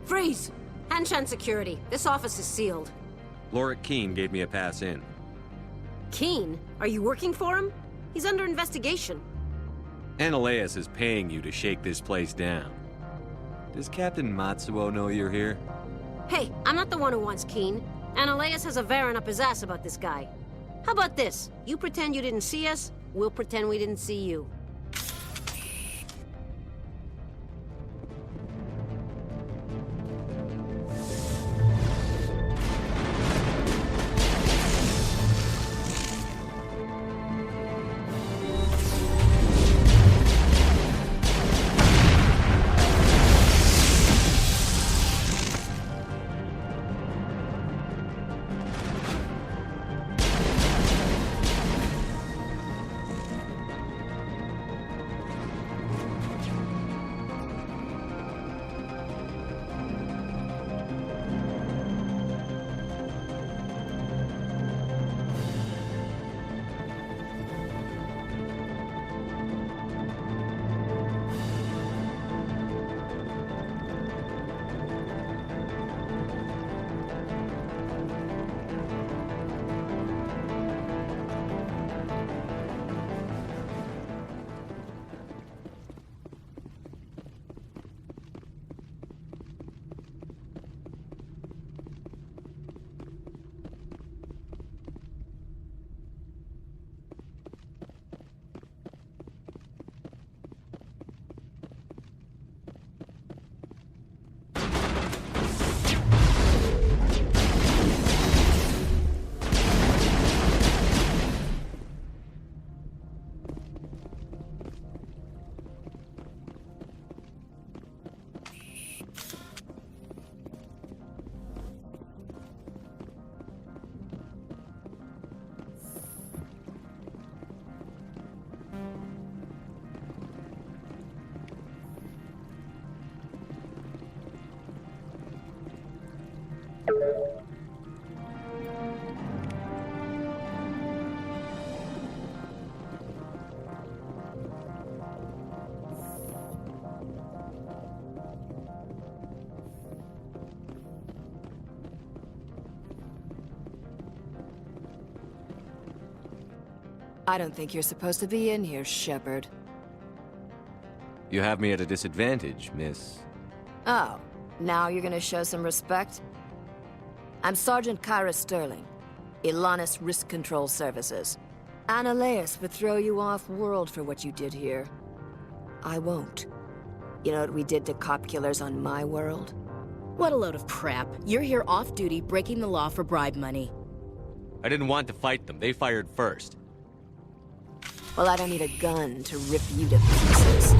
Freeze! Hanshan security. This office is sealed. Lorik Keene gave me a pass in. Keene? Are you working for him? He's under investigation. Ananias is paying you to shake this place down. Does Captain Matsuo know you're here? Hey, I'm not the one who wants Keene. Ananias has a Varen up his ass about this guy. How about this? You pretend you didn't see us, we'll pretend we didn't see you. I don't think you're supposed to be in here, Shepard. You have me at a disadvantage, miss. Oh, now you're gonna show some respect? I'm Sergeant Kyra Sterling, Ilanis Risk Control Services. Ananias would throw you off-world for what you did here. I won't. You know what we did to cop killers on my world? What a load of crap. You're here off-duty, breaking the law for bribe money. I didn't want to fight them. They fired first. Well, I don't need a gun to rip you to pieces.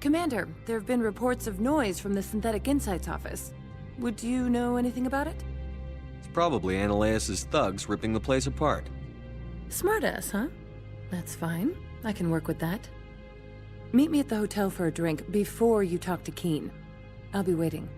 Commander, there have been reports of noise from the Synthetic Insights office. Would you know anything about it? It's probably Ananias' thugs ripping the place apart. Smartass, huh? That's fine. I can work with that. Meet me at the hotel for a drink before you talk to Keen. I'll be waiting.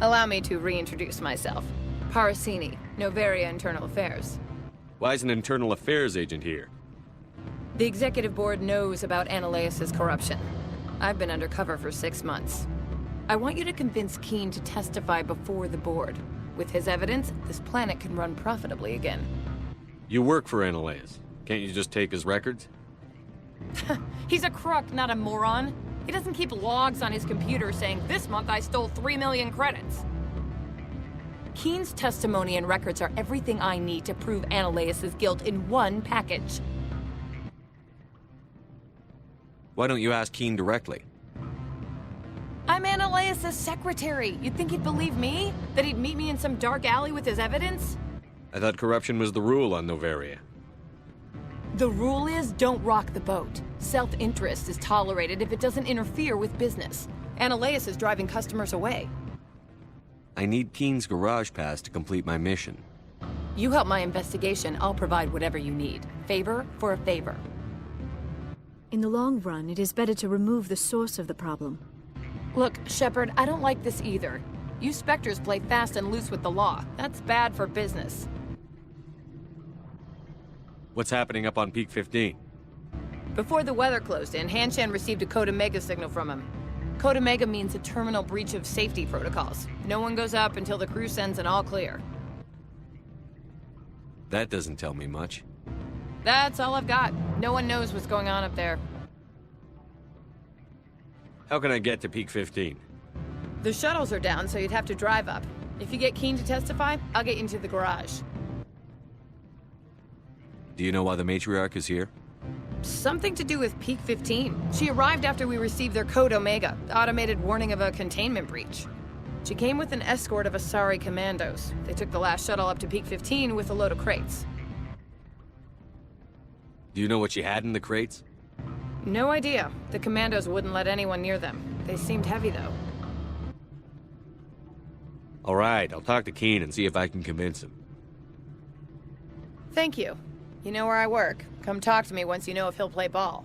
Allow me to reintroduce myself. Parasini, Noveria Internal Affairs. Why is an internal affairs agent here? The executive board knows about Ananias' corruption. I've been undercover for 6 months. I want you to convince Keen to testify before the board. With his evidence, this planet can run profitably again. You work for Ananias. Can't you just take his records? He's a crook, not a moron. He doesn't keep logs on his computer saying, "This month I stole 3 million credits." Keen's testimony and records are everything I need to prove Ananias' guilt in one package. Why don't you ask Keen directly? I'm Ananias' secretary. You'd think he'd believe me? That he'd meet me in some dark alley with his evidence? I thought corruption was the rule on Noveria. The rule is, don't rock the boat. Self-interest is tolerated if it doesn't interfere with business. Ananias is driving customers away. I need Keen's garage pass to complete my mission. You help my investigation, I'll provide whatever you need. Favor for a favor. In the long run, it is better to remove the source of the problem. Look, Shepard, I don't like this either. You Spectres play fast and loose with the law. That's bad for business. What's happening up on Peak 15? Before the weather closed in, Hanshan received a Code Omega signal from him. Code Omega means a terminal breach of safety protocols. No one goes up until the crew sends an all clear. That doesn't tell me much. That's all I've got. No one knows what's going on up there. How can I get to Peak 15? The shuttles are down, so you'd have to drive up. If you get Keen to testify, I'll get you into the garage. Do you know why the matriarch is here? Something to do with Peak 15. She arrived after we received their Code Omega, automated warning of a containment breach. She came with an escort of Asari commandos. They took the last shuttle up to Peak 15 with a load of crates. Do you know what she had in the crates? No idea. The commandos wouldn't let anyone near them. They seemed heavy, though. All right, I'll talk to Keen and see if I can convince him. Thank you. You know where I work. Come talk to me once you know if he'll play ball.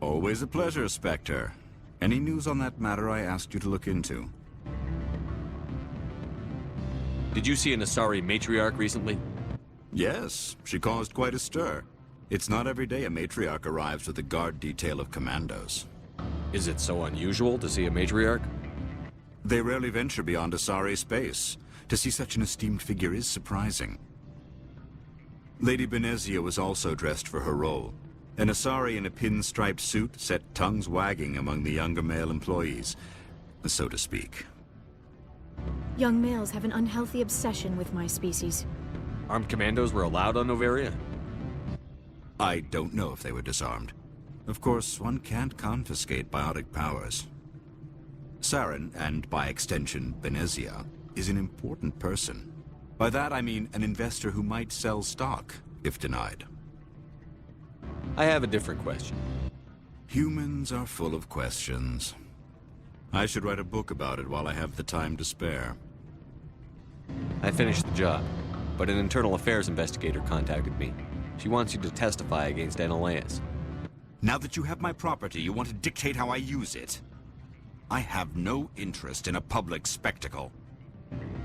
Always a pleasure, Spectre. Any news on that matter I asked you to look into? Did you see an Asari matriarch recently? Yes, she caused quite a stir. It's not every day a matriarch arrives with a guard detail of commandos. Is it so unusual to see a matriarch? They rarely venture beyond Asari space. To see such an esteemed figure is surprising. Lady Benezia was also dressed for her role. An Asari in a pinstriped suit set tongues wagging among the younger male employees, so to speak. Young males have an unhealthy obsession with my species. Armed commandos were allowed on Noveria? I don't know if they were disarmed. Of course, one can't confiscate biotic powers. Saren, and by extension Benezia, is an important person. By that I mean an investor who might sell stock, if denied. I have a different question. Humans are full of questions. I should write a book about it while I have the time to spare. I finished the job, but an internal affairs investigator contacted me. She wants you to testify against Annoleus. Now that you have my property, you want to dictate how I use it? I have no interest in a public spectacle.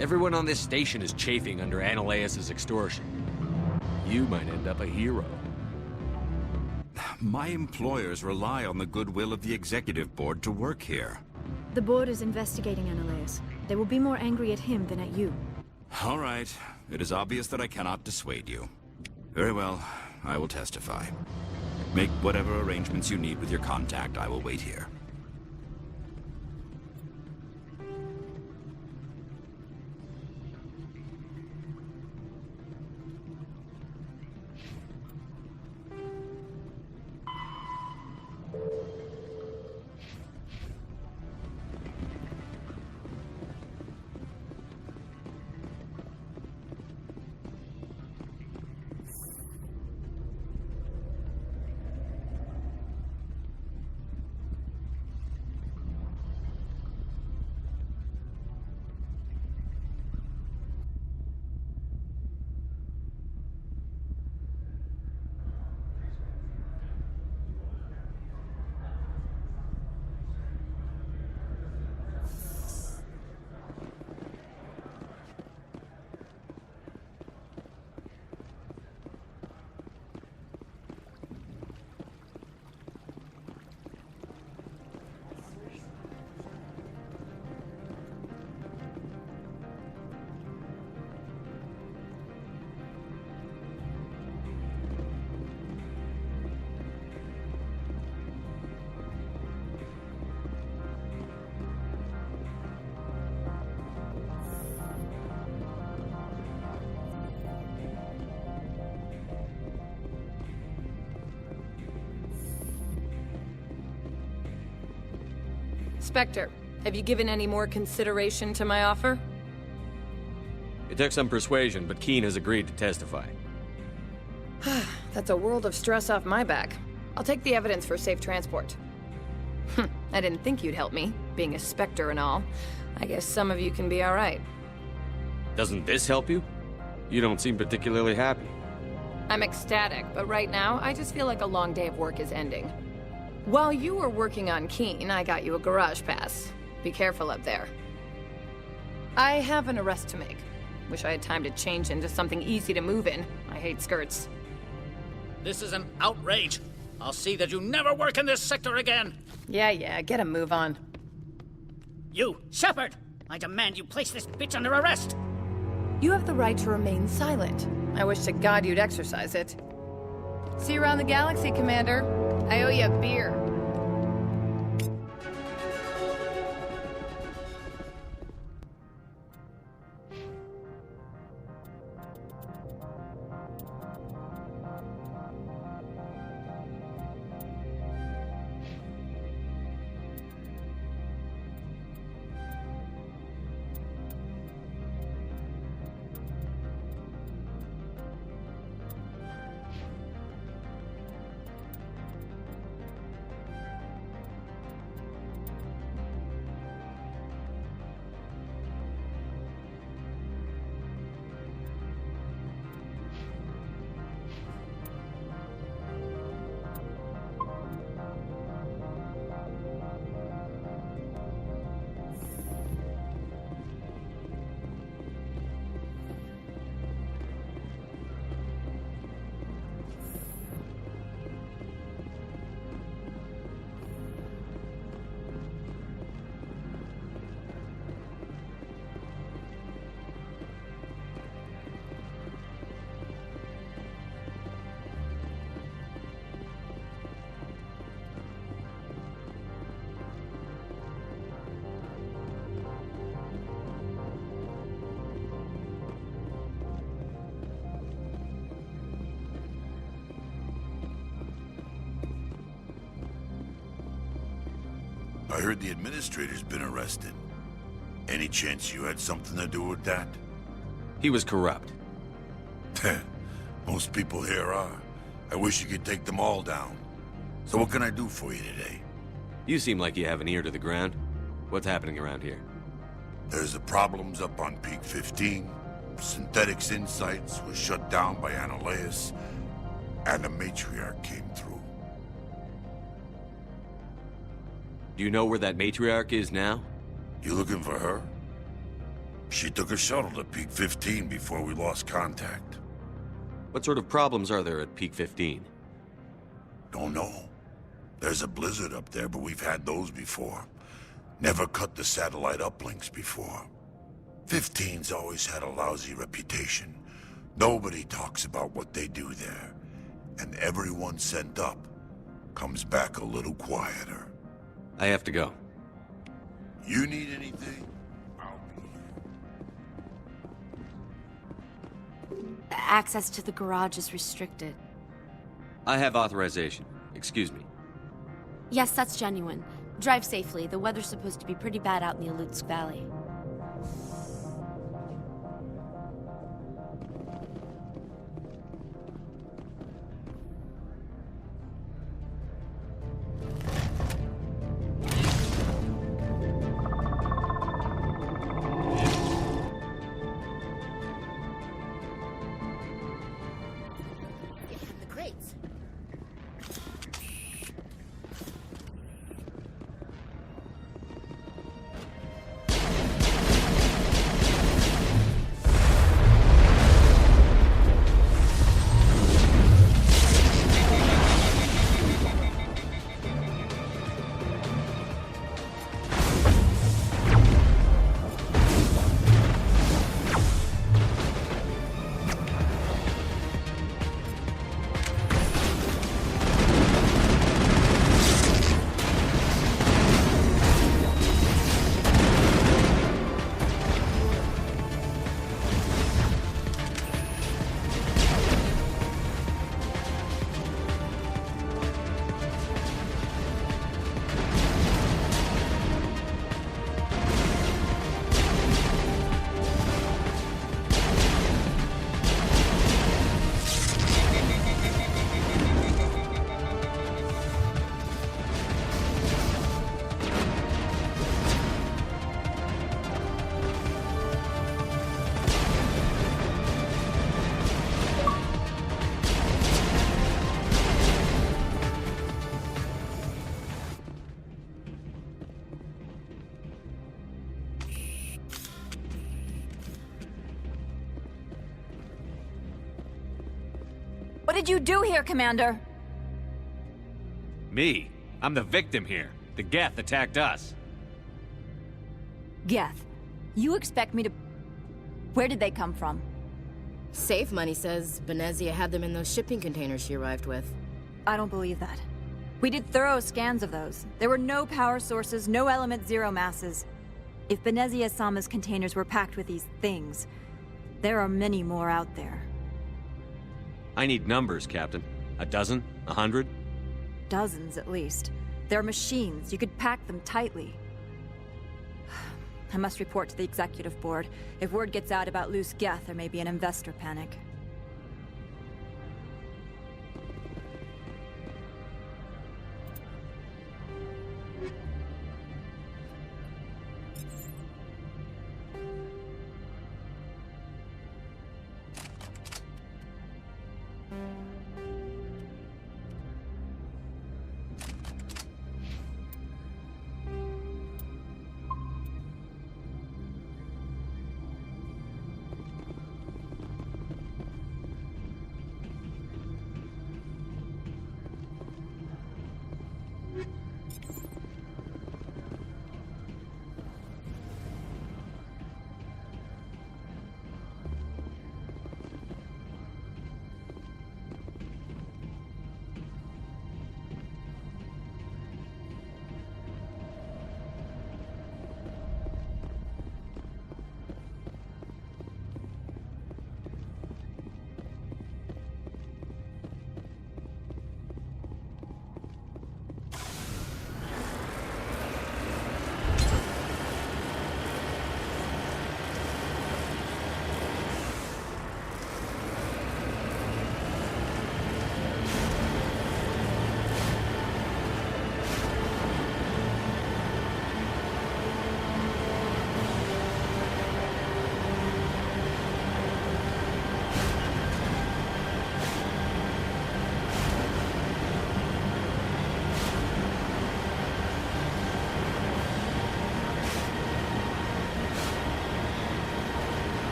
Everyone on this station is chafing under Annoleus' extortion. You might end up a hero. My employers rely on the goodwill of the executive board to work here. The board is investigating Annoleus. They will be more angry at him than at you. All right. It is obvious that I cannot dissuade you. Very well. I will testify. Make whatever arrangements you need with your contact. I will wait here. Spectre, have you given any more consideration to my offer? It took some persuasion, but Keene has agreed to testify. That's a world of stress off my back. I'll take the evidence for safe transport. I didn't think you'd help me, being a Spectre and all. I guess some of you can be alright. Doesn't this help you? You don't seem particularly happy. I'm ecstatic, but right now, I just feel like a long day of work is ending. While you were working on Keene, I got you a garage pass. Be careful up there. I have an arrest to make. Wish I had time to change into something easy to move in. I hate skirts. This is an outrage. I'll see that you never work in this sector again. Yeah, get a move on. You, Shepard! I demand you place this bitch under arrest! You have the right to remain silent. I wish to God you'd exercise it. See you around the galaxy, Commander. I owe you a beer. I heard the administrator's been arrested. Any chance you had something to do with that? He was corrupt. Most people here are. I wish you could take them all down. So what can I do for you today? You seem like you have an ear to the ground. What's happening around here? There's the problems up on Peak 15. Synthetics Insights was shut down by Annaleus, and the matriarch came through. Do you know where that matriarch is now? You looking for her? She took a shuttle to Peak 15 before we lost contact. What sort of problems are there at Peak 15? Don't know. There's a blizzard up there, but we've had those before. Never cut the satellite uplinks before. 15's always had a lousy reputation. Nobody talks about what they do there. And everyone sent up comes back a little quieter. I have to go. You need anything? Access to the garage is restricted. I have authorization. Excuse me. Yes, that's genuine. Drive safely. The weather's supposed to be pretty bad out in the Alutsk Valley. What did you do here, Commander? Me? I'm the victim here. The Geth attacked us. Geth, you expect me to... Where did they come from? Safe Money says Benezia had them in those shipping containers she arrived with. I don't believe that. We did thorough scans of those. There were no power sources, no element zero masses. If Benezia Sama's containers were packed with these things, there are many more out there. I need numbers, Captain. A dozen? 100? Dozens, at least. They're machines. You could pack them tightly. I must report to the executive board. If word gets out about loose Geth, there may be an investor panic.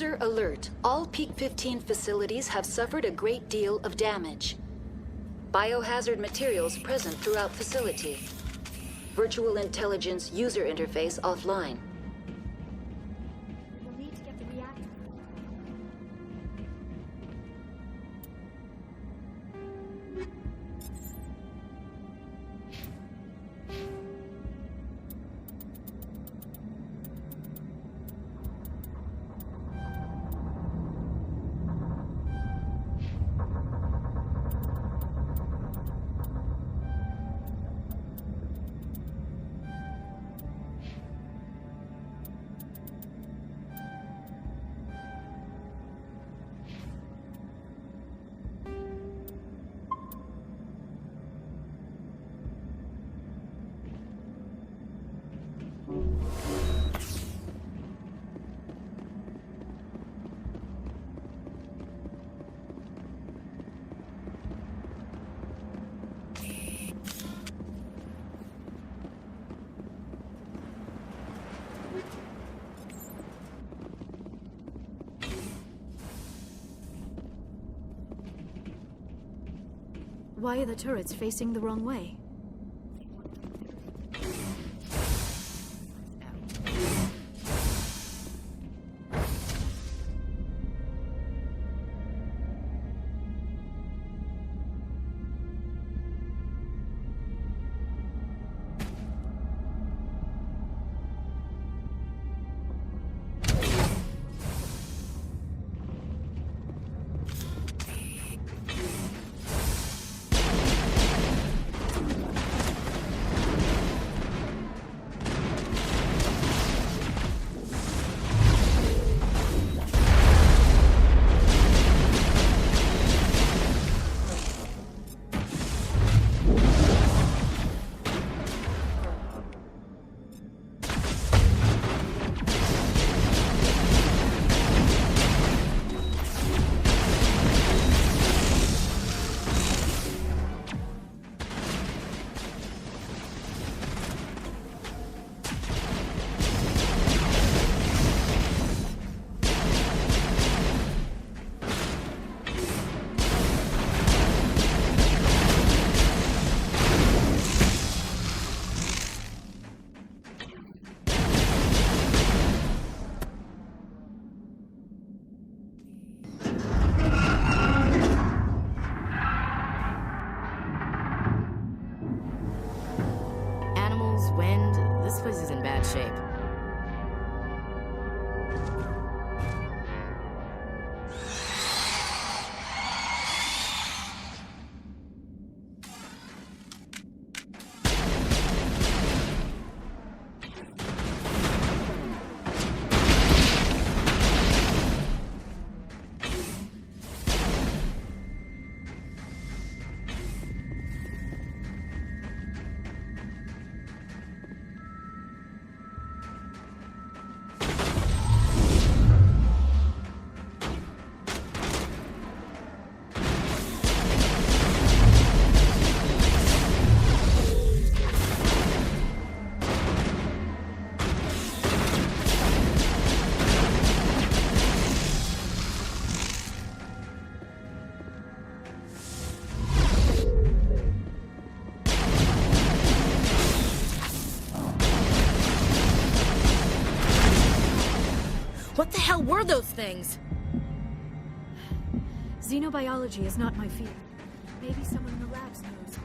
User alert. All Peak 15 facilities have suffered a great deal of damage. Biohazard materials present throughout facility. Virtual intelligence user interface offline. We'll need to get the reactor. Why are the turrets facing the wrong way? Wind, this place is in bad shape. What the hell were those things? Xenobiology is not my field. Maybe someone in the labs knows.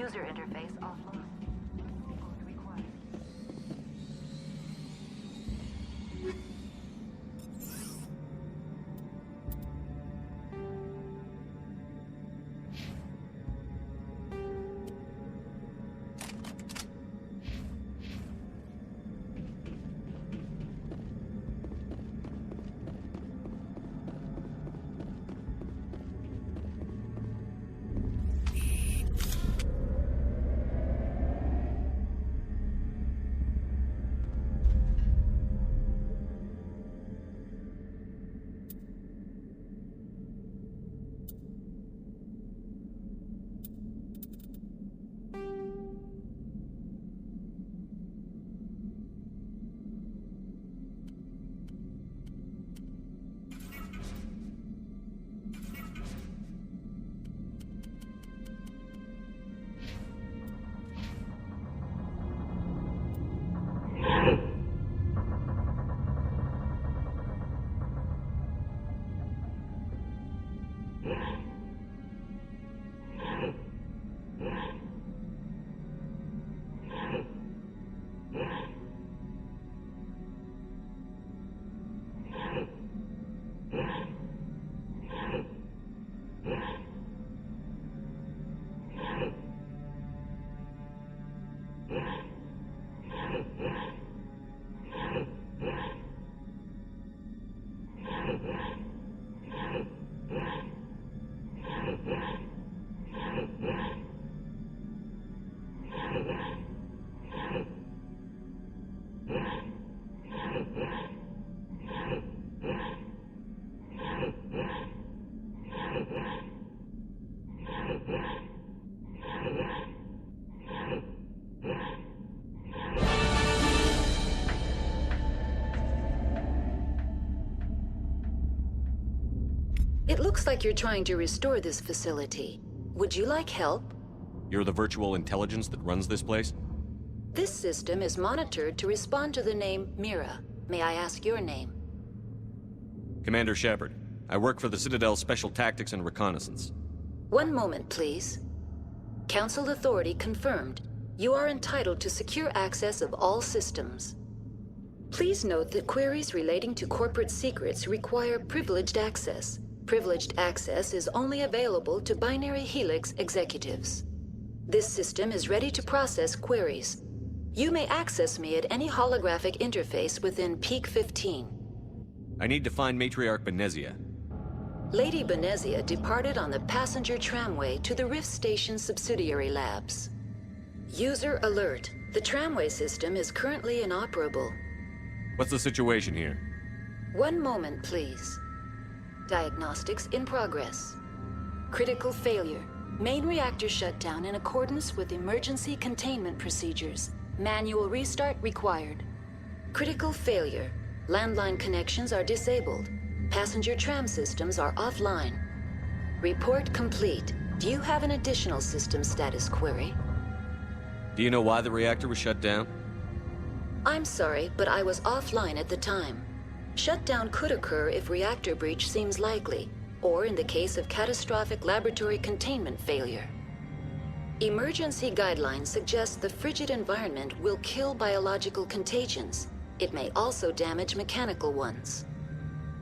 user interface offline. It looks like you're trying to restore this facility. Would you like help? You're the virtual intelligence that runs this place? This system is monitored to respond to the name Mira. May I ask your name? Commander Shepard. I work for the Citadel's Special Tactics and Reconnaissance. One moment, please. Council authority confirmed. You are entitled to secure access of all systems. Please note that queries relating to corporate secrets require privileged access. Privileged access is only available to Binary Helix executives. This system is ready to process queries. You may access me at any holographic interface within Peak 15. I need to find Matriarch Benezia. Lady Benezia departed on the passenger tramway to the Rift Station subsidiary labs. User alert. The tramway system is currently inoperable. What's the situation here? One moment, please. Diagnostics in progress. Critical failure. Main reactor shut down in accordance with emergency containment procedures. Manual restart required. Critical failure. Landline connections are disabled. Passenger tram systems are offline. Report complete. Do you have an additional system status query? Do you know why the reactor was shut down? I'm sorry, but I was offline at the time. Shutdown could occur if reactor breach seems likely, or in the case of catastrophic laboratory containment failure. Emergency guidelines suggest the frigid environment will kill biological contagions. It may also damage mechanical ones.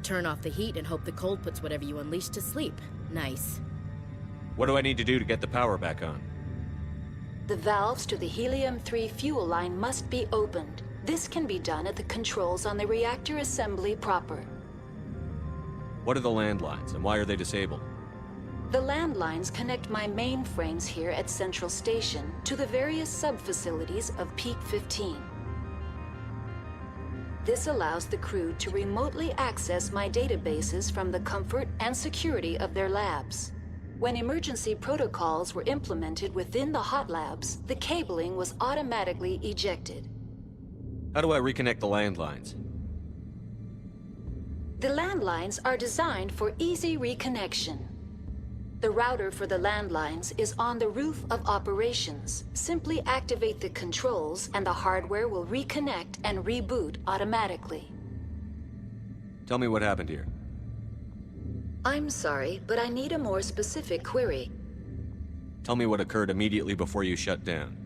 Turn off the heat and hope the cold puts whatever you unleash to sleep. Nice. What do I need to do to get the power back on? The valves to the helium-3 fuel line must be opened. This can be done at the controls on the reactor assembly proper. What are the landlines, and why are they disabled? The landlines connect my mainframes here at Central Station to the various sub-facilities of Peak 15. This allows the crew to remotely access my databases from the comfort and security of their labs. When emergency protocols were implemented within the hot labs, the cabling was automatically ejected. How do I reconnect the landlines? The landlines are designed for easy reconnection. The router for the landlines is on the roof of operations. Simply activate the controls and the hardware will reconnect and reboot automatically. Tell me what happened here. I'm sorry, but I need a more specific query. Tell me what occurred immediately before you shut down.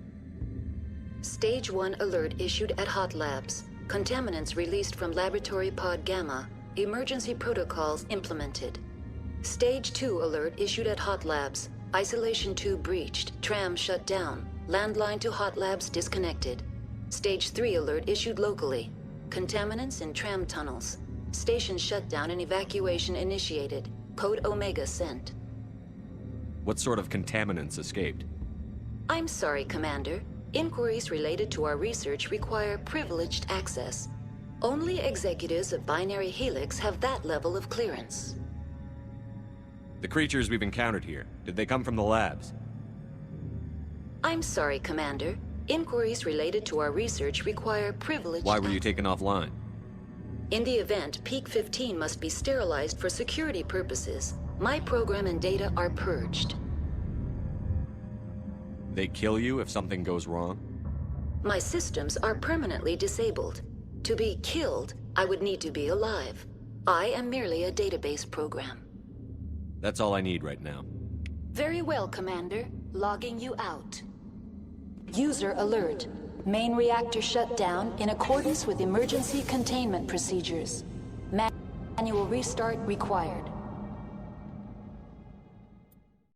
Stage 1 alert issued at Hot Labs. Contaminants released from Laboratory Pod Gamma. Emergency protocols implemented. Stage 2 alert issued at Hot Labs. Isolation tube breached. Tram shut down. Landline to Hot Labs disconnected. Stage 3 alert issued locally. Contaminants in tram tunnels. Station shutdown and evacuation initiated. Code Omega sent. What sort of contaminants escaped? I'm sorry, Commander. Inquiries related to our research require privileged access. Only executives of Binary Helix have that level of clearance. The creatures we've encountered here, did they come from the labs? I'm sorry, Commander. Inquiries related to our research require privileged Why were you taken offline? In the event, Peak 15 must be sterilized for security purposes. My program and data are purged. They kill you if something goes wrong? My systems are permanently disabled. To be killed, I would need to be alive. I am merely a database program. That's all I need right now. Very well, Commander. Logging you out. User alert. Main reactor shut down in accordance with emergency containment procedures. Manual restart required.